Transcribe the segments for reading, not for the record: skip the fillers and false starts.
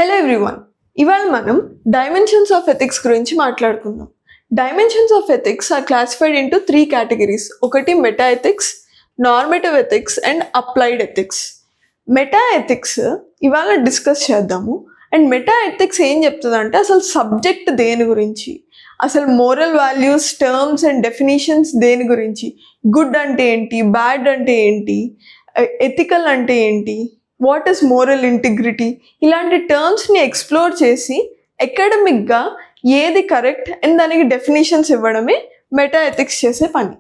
Hello everyone, ఇవాళ మనం dimensions of ethics గురించి మాట్లాడుకుందాం. Dimensions of ethics are classified into 3 categories. ఒకటి meta ethics, normative ethics and applied ethics. Meta ethics ఇవాళ discuss చేద్దాము. And meta ethics ఏం చెప్తుందంటే అసలు సబ్జెక్ట్ దేని గురించి, అసలు moral values, terms and definitions దేని గురించి, గుడ్ అంటే ఏంటి, బ్యాడ్ అంటే ఏంటి, ఎథికల్ అంటే ఏంటి, వాట్ ఈస్ మోరల్ ఇంటిగ్రిటీ, ఇలాంటి టర్మ్స్ని ఎక్స్ప్లోర్ చేసి అకాడమిక్గా ఏది కరెక్ట్ అండ్ దానికి డెఫినేషన్స్ ఇవ్వడమే మెటా ఎథిక్స్ చేసే పని.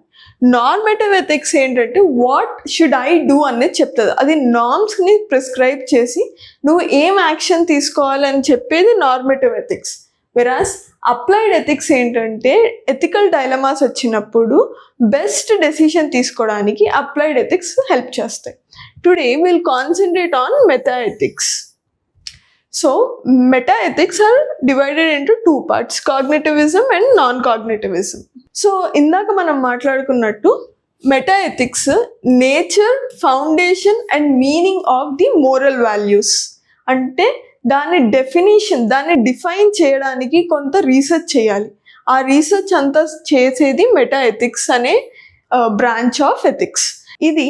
నార్మేటివ్ ఎథిక్స్ ఏంటంటే వాట్ షుడ్ ఐ డూ అనేది చెప్తుంది. అది నార్మ్స్ని ప్రిస్క్రైబ్ చేసి నువ్వు ఏం యాక్షన్ తీసుకోవాలని చెప్పేది normative ethics. Whereas applied ethics ఏంటంటే ఎథికల్ డైలమాస్ వచ్చినప్పుడు బెస్ట్ డెసిషన్ తీసుకోవడానికి అప్లైడ్ ఎథిక్స్ హెల్ప్ చేస్తాయి. Today will concentrate on meta ethics. So meta ethics are divided into 2 parts, cognitivism and non cognitivism. So ఇందాక మనం మాట్లాడుకున్నట్టు meta ethics nature, foundation and meaning of the moral values. అంటే దాని definition, దాన్ని define చేయడానికి కొంత research చేయాలి. ఆ రీసెర్చ్ అంతా చేసేది మెటా ఎథిక్స్ అనే బ్రాంచ్ ఆఫ్ ఎథిక్స్. ఇది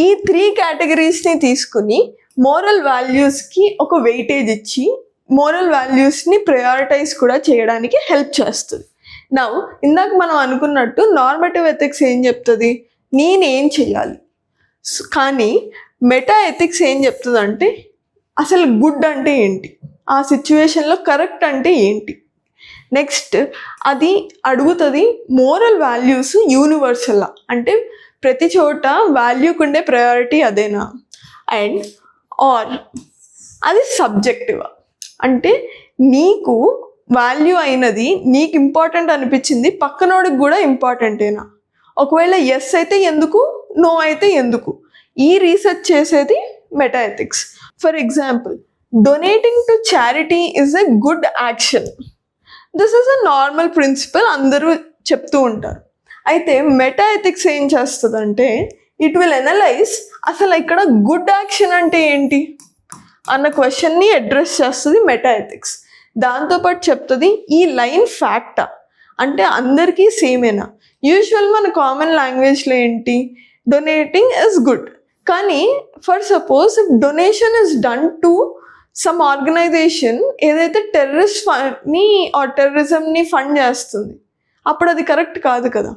ఈ 3 categories తీసుకుని మోరల్ వాల్యూస్కి ఒక వెయిటేజ్ ఇచ్చి మోరల్ వాల్యూస్ని ప్రయారిటైజ్ కూడా చేయడానికి హెల్ప్ చేస్తుంది. నౌ ఇందాక మనం అనుకున్నట్టు నార్మేటివ్ ఎథిక్స్ ఏం చెప్తుంది, నేనేం చేయాలి. కానీ మెటా ఎథిక్స్ ఏం చెప్తుంది అంటే అసలు గుడ్ అంటే ఏంటి, ఆ సిచ్యువేషన్లో కరెక్ట్ అంటే ఏంటి. నెక్స్ట్ అది అడుగుతుంది మోరల్ వాల్యూస్ యూనివర్సల్లా, అంటే ప్రతి చోట వాల్యూకి ఉండే ప్రయారిటీ అదేనా, అండ్ ఆర్ అది సబ్జెక్టివా, అంటే నీకు వాల్యూ అయినది నీకు ఇంపార్టెంట్ అనిపించింది పక్కనోడికి కూడా ఇంపార్టెంటేనా, ఒకవేళ ఎస్ అయితే ఎందుకు, నో అయితే ఎందుకు, ఈ రీసెర్చ్ చేసేది meta ethics. For example, donating to charity is a good action. This is a normal principle, అందరూ చెప్తూ ఉంటారు. అయితే మెటా ఎథిక్స్ ఏం చేస్తుందంటే ఇట్ విల్ అనలైజ్ అసలు ఇక్కడ గుడ్ యాక్షన్ అంటే ఏంటి అన్న క్వశ్చన్ని అడ్రస్ చేస్తుంది మెటా ఎథిక్స్. దాంతోపాటు చెప్తుంది ఈ లైన్ ఫ్యాక్టా, అంటే అందరికీ సేమేనా. యూజువల్ మన కామన్ లాంగ్వేజ్లో ఏంటి, డొనేటింగ్ ఇస్ గుడ్. కానీ for suppose if donation is done to some organization ఏదైతే టెర్రరిస్ట్ని ఆర్ టెర్రరిజంని ఫండ్ చేస్తుంది, అప్పుడు అది కరెక్ట్ కాదు కదా.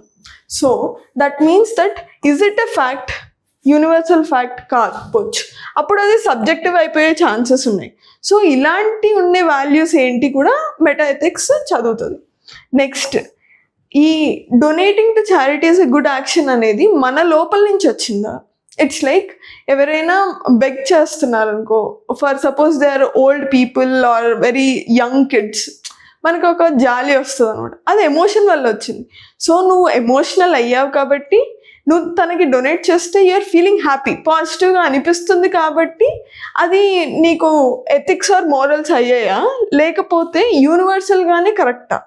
So that means that is it a fact, universal fact కాకపోవచ్చు, అప్పుడు అది సబ్జెక్టివ్ అయిపోయే ఛాన్సెస్ ఉన్నాయి. సో ఇలాంటి ఉండే వాల్యూస్ ఏంటి కూడా మెటా ఎథిక్స్ చదువుతుంది. నెక్స్ట్, ఈ donating to charities a good action అనేది మన లోపల నుంచి వచ్చిందా. ఇట్స్ లైక్ ఎవరైనా బెగ్ చేస్తున్నారు అనుకో, for suppose they are old people or very young kids, మనకు ఒక జాలి వస్తుంది అనమాట, అది ఎమోషన్ వల్ల వచ్చింది. సో నువ్వు ఎమోషనల్ అయ్యావు కాబట్టి నువ్వు తనకి డొనేట్ చేస్తే యూఆర్ ఫీలింగ్ హ్యాపీ, పాజిటివ్గా అనిపిస్తుంది కాబట్టి అది నీకు ఎథిక్స్ ఆర్ మోరల్స్ అయ్యాయా, లేకపోతే యూనివర్సల్గానే కరెక్టా.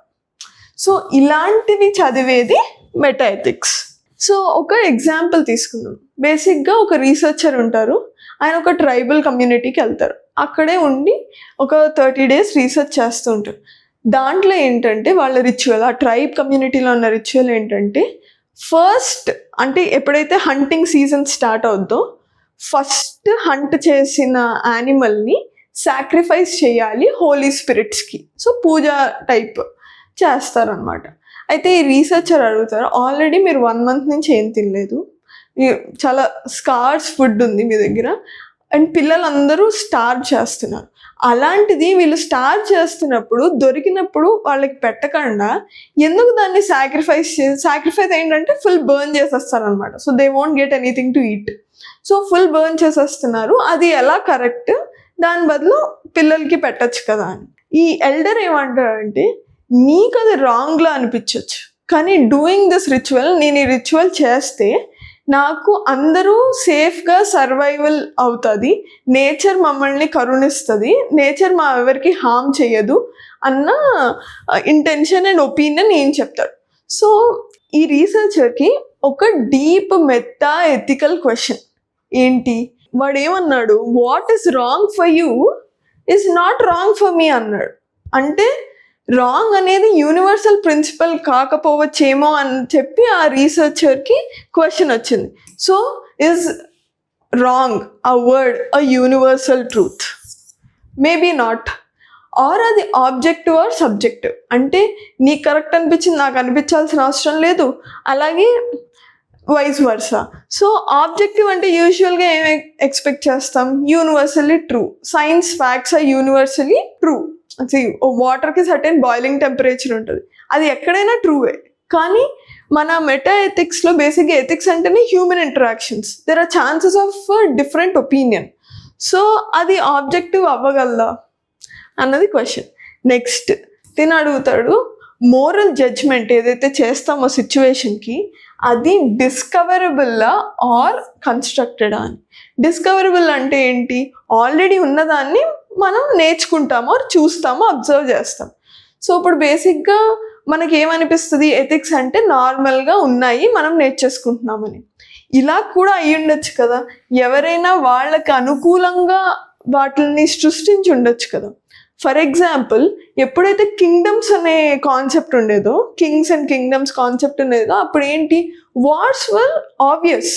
సో ఇలాంటివి చదివేది మెటా ఎథిక్స్. సో ఒక ఎగ్జాంపుల్ తీసుకుందాం. బేసిక్గా ఒక రీసెర్చర్ ఉంటారు, ఆయన ఒక ట్రైబల్ కమ్యూనిటీకి వెళ్తారు, అక్కడే ఉండి ఒక 30 days రీసెర్చ్ చేస్తూ ఉంటారు. దాంట్లో ఏంటంటే వాళ్ళ రిచువల్, ఆ ట్రైబ్ కమ్యూనిటీలో ఉన్న రిచువల్ ఏంటంటే ఫస్ట్, అంటే ఎప్పుడైతే హంటింగ్ సీజన్ స్టార్ట్ అవుద్దో ఫస్ట్ హంట్ చేసిన యానిమల్ని సాక్రిఫైస్ చేయాలి హోలీ స్పిరిట్స్కి. సో పూజ టైప్ చేస్తారనమాట. అయితే ఈ రీసెర్చర్ అడుగుతారు, ఆల్రెడీ మీరు 1 month నుంచి ఏం తినలేదు, చాలా స్కార్స్ ఫుడ్ ఉంది మీ దగ్గర, అండ్ పిల్లలందరూ స్టార్వ్ చేస్తున్నారు, అలాంటిది వీళ్ళు స్టార్వ్ చేస్తున్నప్పుడు దొరికినప్పుడు వాళ్ళకి పెట్టకుండా ఎందుకు దాన్ని సాక్రిఫైస్ ఏంటంటే ఫుల్ బర్న్ చేసేస్తారనమాట. So they won't get anything to eat. So full burn చేసేస్తున్నారు, అది ఎలా కరెక్ట్, దాని బదులు పిల్లలకి పెట్టచ్చు కదా అని. ఈ ఎల్డర్ ఏమంటారంటే నీకు అది రాంగ్లా అనిపించవచ్చు, కానీ డూయింగ్ దిస్ రిచువల్, నేను ఈ రిచువల్ చేస్తే నాకు అందరూ సేఫ్గా సర్వైవల్ అవుతుంది, నేచర్ మమ్మల్ని కరుణిస్తుంది, నేచర్ మా ఎవరికి హామ్ చేయదు అన్న ఇంటెన్షన్ అండ్ ఒపీనియన్ ఏం చెప్తాడు. సో ఈ రీసెర్చర్కి ఒక డీప్ మెటా ఎథికల్ క్వశ్చన్ ఏంటి, వాడు ఏమన్నాడు, what is wrong for you is not wrong for me అన్నాడు. అంటే రాంగ్ అనేది యూనివర్సల్ ప్రిన్సిపల్ కాకపోవచ్చేమో అని చెప్పి ఆ రీసెర్చర్కి క్వశ్చన్ వచ్చింది. So is wrong a word a universal truth? Maybe not. Or అది ఆబ్జెక్టివ్ ఆర్ సబ్జెక్టివ్. అంటే నీకు కరెక్ట్ అనిపించింది నాకు అనిపించాల్సిన అవసరం లేదు, అలాగే వైస్ వర్సా. సో ఆబ్జెక్టివ్ అంటే యూజువల్గా ఏం ఎక్స్పెక్ట్ చేస్తాం, universally true. Science facts are universally true. వాటర్కి సర్టెన్ బాయిలింగ్ టెంపరేచర్ ఉంటుంది, అది ఎక్కడైనా ట్రూవే. కానీ మన మెటా ఎథిక్స్లో బేసిక్గా ఎథిక్స్ అంటేనే human interactions, there are chances of different opinion. So అది ఆబ్జెక్టివ్ అవ్వగలదా అన్నది క్వశ్చన్. నెక్స్ట్ తిని అడుగుతాడు, మోరల్ జడ్జ్మెంట్ ఏదైతే చేస్తామో సిచ్యువేషన్కి అది డిస్కవరబుల్లా ఆర్ కన్స్ట్రక్టెడా అని. డిస్కవరబుల్ అంటే ఏంటి, ఆల్రెడీ ఉన్నదాన్ని మనం నేర్చుకుంటామో చూస్తామో అబ్జర్వ్ చేస్తాం. సో ఇప్పుడు బేసిక్గా మనకి ఏమనిపిస్తుంది, ఎథిక్స్ అంటే నార్మల్గా ఉన్నాయి మనం నేర్చేసుకుంటున్నామని. ఇలా కూడా అయ్యి ఉండొచ్చు కదా, ఎవరైనా వాళ్ళకి అనుకూలంగా వాటిని సృష్టించి ఉండొచ్చు కదా. ఫర్ ఎగ్జాంపుల్ ఎప్పుడైతే కింగ్డమ్స్ అనే కాన్సెప్ట్ ఉండేదో, కింగ్స్ అండ్ కింగ్డమ్స్ కాన్సెప్ట్ ఉండేదో, అప్పుడు ఏంటి, wars were obvious,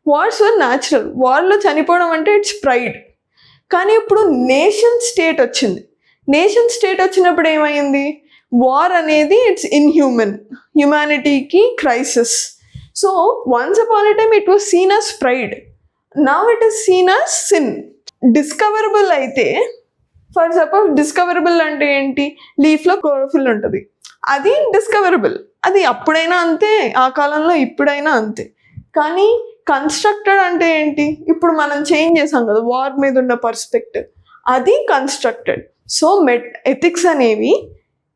wars were natural. వార్లో చనిపోవడం అంటే ఇట్స్ ప్రైడ్. కానీ ఇప్పుడు నేషన్ స్టేట్ వచ్చింది. నేషన్ స్టేట్ వచ్చినప్పుడు ఏమైంది, వార్ అనేది ఇట్స్ ఇన్హ్యూమన్, హ్యుమానిటీకి crisis. So once upon a time it was seen as pride, now it is seen as sin. Discoverable అయితే, ఫర్ సపోజ్ డిస్కవరబుల్ అంటే ఏంటి, లీఫ్లో క్లోరోఫిల్ ఉంటుంది, అది డిస్కవరబుల్, అది అప్పుడైనా అంతే, ఆ కాలంలో ఇప్పుడైనా అంతే. కానీ కన్స్ట్రక్టెడ్ అంటే ఏంటి, ఇప్పుడు మనం చేంజ్ చేసాం కదా వార్ మీద ఉన్న పర్స్పెక్టివ్, అది కన్స్ట్రక్టెడ్. సో ఎథిక్స్ అనేవి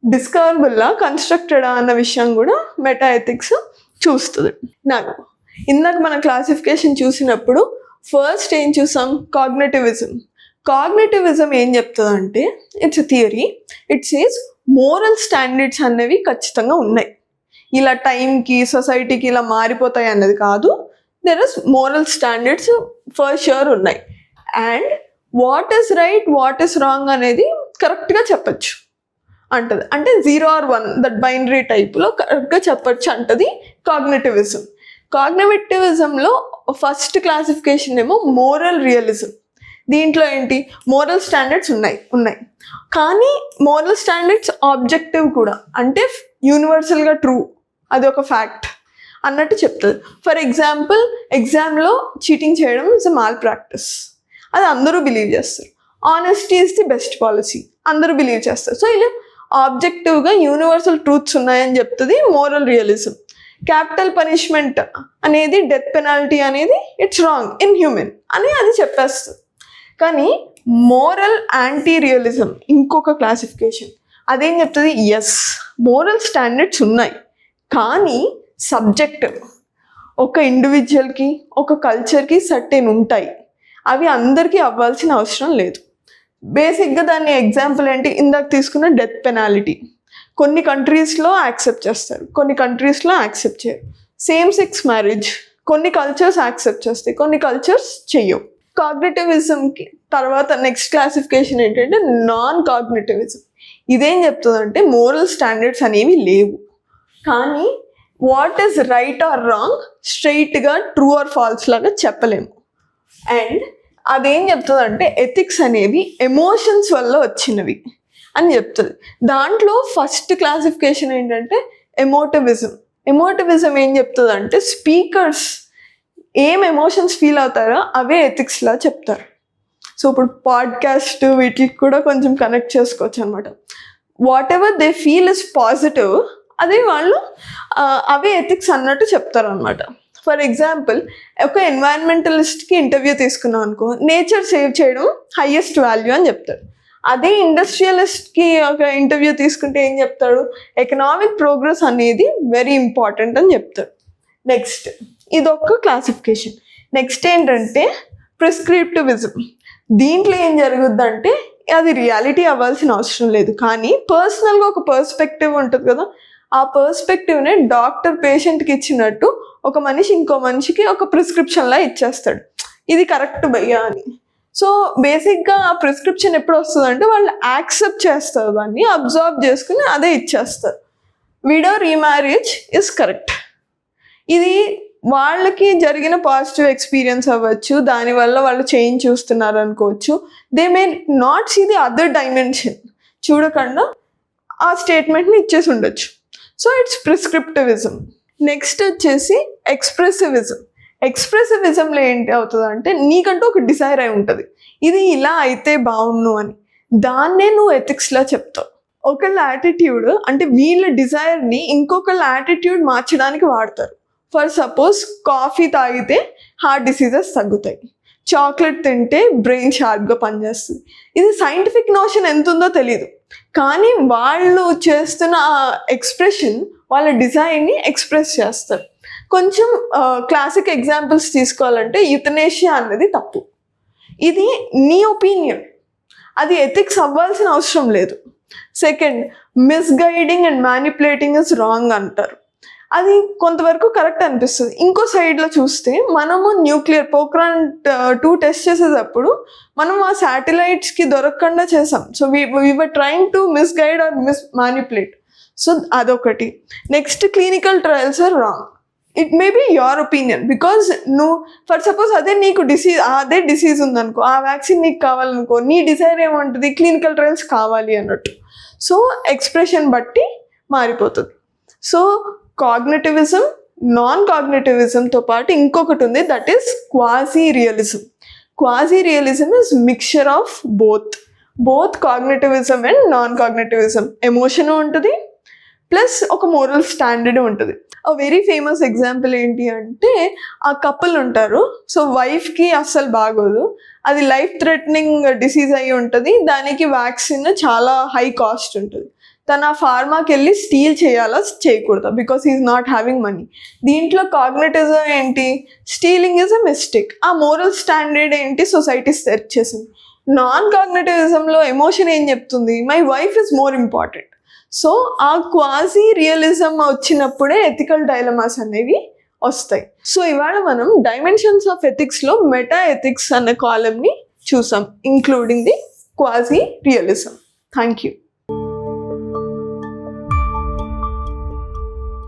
డిస్కవరబుల్లా కన్స్ట్రక్టెడా అన్న విషయం కూడా మెటా ఎథిక్స్ చూస్తుంది. నాకు ఇందాక మన క్లాసిఫికేషన్ చూసినప్పుడు ఫస్ట్ ఏం చూసాం, కాగ్నిటివిజం. కాగ్నిటివిజం ఏం చెప్తుందంటే, it's theory, it says moral standards అనేవి ఖచ్చితంగా ఉన్నాయి, ఇలా టైంకి సొసైటీకి ఇలా మారిపోతాయి అన్నది కాదు. There is moral standards for sure ఉన్నాయి. And what is right what is wrong అనేది కరెక్ట్గా చెప్పచ్చు అంటది. అంటే 0 or 1 దట్ బైనరీ టైప్లో కరెక్ట్గా చెప్పచ్చు అంటది కాగ్నిటివిజం. కాగ్నిటివిజంలో ఫస్ట్ క్లాసిఫికేషన్ ఏమో మోరల్ రియలిజం. దీంట్లో ఏంటి, మోరల్ స్టాండర్డ్స్ ఉన్నాయి, కానీ మోరల్ స్టాండర్డ్స్ ఆబ్జెక్టివ్ కూడా, అంటే యూనివర్సల్గా ట్రూ, అది ఒక ఫ్యాక్ట్ అన్నట్టు చెప్తుంది. ఫర్ ఎగ్జాంపుల్ ఎగ్జామ్లో చీటింగ్ చేయడం ఇస్ అ మాల్ ప్రాక్టీస్, అది అందరూ బిలీవ్ చేస్తారు. Honesty is the best policy, అందరూ బిలీవ్ చేస్తారు. సో ఇలా ఆబ్జెక్టివ్గా యూనివర్సల్ ట్రూత్స్ ఉన్నాయని చెప్తుంది మోరల్ రియలిజం. క్యాపిటల్ పనిష్మెంట్ అనేది, డెత్ పెనాల్టీ అనేది ఇట్స్ రాంగ్, ఇన్హ్యూమన్ అని అది చెప్పేస్తుంది. కానీ మోరల్ యాంటీ రియలిజం ఇంకొక క్లాసిఫికేషన్, అదేం చెప్తుంది, ఎస్ మోరల్ స్టాండర్డ్స్ ఉన్నాయి కానీ సబ్జెక్టివ్, ఒక ఇండివిజువల్కి ఒక కల్చర్కి సర్టెన్ ఉంటాయి, అవి అందరికీ అవ్వాల్సిన అవసరం లేదు. బేసిక్గా దాన్ని ఎగ్జాంపుల్ ఏంటి, ఇందాక తీసుకున్న డెత్ పెనాలిటీ కొన్ని కంట్రీస్లో యాక్సెప్ట్ చేస్తారు, కొన్ని కంట్రీస్లో యాక్సెప్ట్ చేయరు. సేమ్ సెక్స్ మ్యారేజ్ కొన్ని కల్చర్స్ యాక్సెప్ట్ చేస్తాయి, కొన్ని కల్చర్స్ చెయ్యవు. కాగ్నిటివిజంకి తర్వాత నెక్స్ట్ క్లాసిఫికేషన్ ఏంటంటే నాన్ కాగ్నిటివిజం. ఇదేం చెప్తుందంటే మోరల్ స్టాండర్డ్స్ అనేవి లేవు, కానీ what is right are wrong స్ట్రైట్గా ట్రూ ఆర్ ఫాల్స్ లాగా చెప్పలేము. అండ్ అదేం చెప్తుందంటే ఎథిక్స్ అనేవి ఎమోషన్స్ వల్ల వచ్చినవి అని చెప్తుంది. దాంట్లో ఫస్ట్ క్లాసిఫికేషన్ ఏంటంటే ఎమోటివిజం. ఎమోటివిజం ఏం చెప్తుందంటే స్పీకర్స్ ఏం ఎమోషన్స్ ఫీల్ అవుతారో అవే ఎథిక్స్లా చెప్తారు. సో ఇప్పుడు పాడ్కాస్ట్ వీటికి కూడా కొంచెం కనెక్ట్ చేసుకోవచ్చు అనమాట. What ever they feel is positive, అదే వాళ్ళు అవే ఎథిక్స్ అన్నట్టు చెప్తారు అనమాట. ఫర్ ఎగ్జాంపుల్ ఒక ఎన్వైరన్మెంటలిస్ట్కి ఇంటర్వ్యూ తీసుకున్నాం అనుకో, నేచర్ సేవ్ చేయడం హైయెస్ట్ వాల్యూ అని చెప్తాడు. అదే ఇండస్ట్రియలిస్ట్కి ఒక ఇంటర్వ్యూ తీసుకుంటే ఏం చెప్తాడు, ఎకనామిక్ ప్రోగ్రెస్ అనేది వెరీ ఇంపార్టెంట్ అని చెప్తాడు. నెక్స్ట్ ఇదొక క్లాసిఫికేషన్. నెక్స్ట్ ఏంటంటే ప్రిస్క్రిప్టివిజం. దీంట్లో ఏం జరుగుద్దంటే అది రియాలిటీ అవ్వాల్సిన అవసరం లేదు, కానీ పర్సనల్గా ఒక పర్స్పెక్టివ్ ఉంటుంది కదా, ఆ పర్స్పెక్టివ్ని డాక్టర్ పేషెంట్కి ఇచ్చినట్టు ఒక మనిషి ఇంకో మనిషికి ఒక ప్రిస్క్రిప్షన్లా ఇచ్చేస్తాడు, ఇది కరెక్ట్ భయ్యా అని. సో బేసిక్గా ఆ ప్రిస్క్రిప్షన్ ఎప్పుడు వస్తుంది అంటే వాళ్ళు యాక్సెప్ట్ చేస్తారు, దాన్ని అబ్జర్వ్ చేసుకుని అదే ఇచ్చేస్తారు. Widow remarriage is correct. ఇది వాళ్ళకి జరిగిన పాజిటివ్ ఎక్స్పీరియన్స్ అవ్వచ్చు, దానివల్ల వాళ్ళు చేంజ్ చూస్తున్నారు అనుకోవచ్చు. They may not see the other dimension, చూడకుండా ఆ స్టేట్మెంట్ని ఇచ్చేసి ఉండొచ్చు. So it's ప్రిస్క్రిప్టివిజం. నెక్స్ట్ వచ్చేసి ఎక్స్ప్రెసివిజం. ఎక్స్ప్రెసివిజంలో ఏంటి అవుతుంది అంటే నీకంటూ ఒక డిజైర్ అయి ఉంటుంది, ఇది ఇలా అయితే బాగుండు అని, దాన్నే నువ్వు ఎథిక్స్లా చెప్తావు. ఒకళ్ళ యాటిట్యూడ్ అంటే వీళ్ళ డిజైర్ని ఇంకొకళ్ళ యాటిట్యూడ్ మార్చడానికి వాడతారు. ఫర్ సపోజ్ కాఫీ తాగితే హార్ట్ డిసీజెస్ తగ్గుతాయి, చాక్లెట్ తింటే బ్రెయిన్ షార్ప్గా పనిచేస్తుంది. ఇది సైంటిఫిక్ నోషన్ ఎంత ఉందో తెలియదు, కానీ వాళ్ళు చేస్తున్న ఆ ఎక్స్ప్రెషన్ వాళ్ళ డిజైన్ని ఎక్స్ప్రెస్ చేస్తారు. కొంచెం క్లాసిక్ ఎగ్జాంపుల్స్ తీసుకోవాలంటే యుతనేషియా అన్నది తప్పు, ఇది నీ ఒపీనియన్, అది ఎథిక్స్ అవ్వాల్సిన అవసరం లేదు. Second, misguiding and manipulating is wrong అంటారు, అది కొంతవరకు కరెక్ట్ అనిపిస్తుంది. ఇంకో సైడ్లో చూస్తే మనము న్యూక్లియర్ పోక్రాన్ 2 టెస్ట్ చేసేటప్పుడు మనం ఆ శాటిలైట్స్కి దొరకకుండా చేసాం. So we were trying to misguide or manipulate. So అదొకటి. Next, clinical trials are wrong. It may be your opinion, because నువ్వు ఫర్ సపోజ్ అదే నీకు అదే డిసీజ్ ఉందనుకో, ఆ వ్యాక్సిన్ నీకు కావాలనుకో, నీ డిజైర్ ఏమంటుంది, క్లినికల్ ట్రయల్స్ కావాలి అన్నట్టు. సో ఎక్స్ప్రెషన్ బట్టి మారిపోతుంది. సో కాగ్నిటివిజం, నాన్ కాగ్నిటివిజంతో పాటు ఇంకొకటి ఉంది, that is quasi realism. Quasi realism is mixture of both cognitivism and non cognitivism. Emotion ఉంటుంది ప్లస్ ఒక మోరల్ స్టాండర్డ్ ఉంటుంది. ఆ వెరీ ఫేమస్ ఎగ్జాంపుల్ ఏంటి అంటే, ఆ కపుల్ ఉంటారు, సో వైఫ్కి అస్సలు బాగోదు, అది లైఫ్ థ్రెటనింగ్ డిసీజ్ అయి ఉంటుంది, దానికి వ్యాక్సిన్ చాలా హై కాస్ట్ ఉంటుంది. తను ఆ ఫార్మాకి వెళ్ళి స్టీల్ చేయాలా చేయకూడదా, because is not having money. దీంట్లో కాగ్నిటిజం ఏంటి, స్టీలింగ్ ఈజ్ అ మిస్టేక్. ఆ మోరల్ స్టాండర్డ్ ఏంటి, సొసైటీ సెట్ చేసింది. నాన్ కాగ్నిటివిజంలో ఎమోషన్ ఏం చెప్తుంది, my wife is more important. So ఆ క్వాజీ రియలిజం వచ్చినప్పుడే ఎథికల్ డైలమాస్ అనేవి వస్తాయి. సో ఇవాళ మనం డైమెన్షన్స్ ఆఫ్ ఎథిక్స్లో మెటా ఎథిక్స్ అనే కాలంని చూసాం, including the quasi realism. Thank you.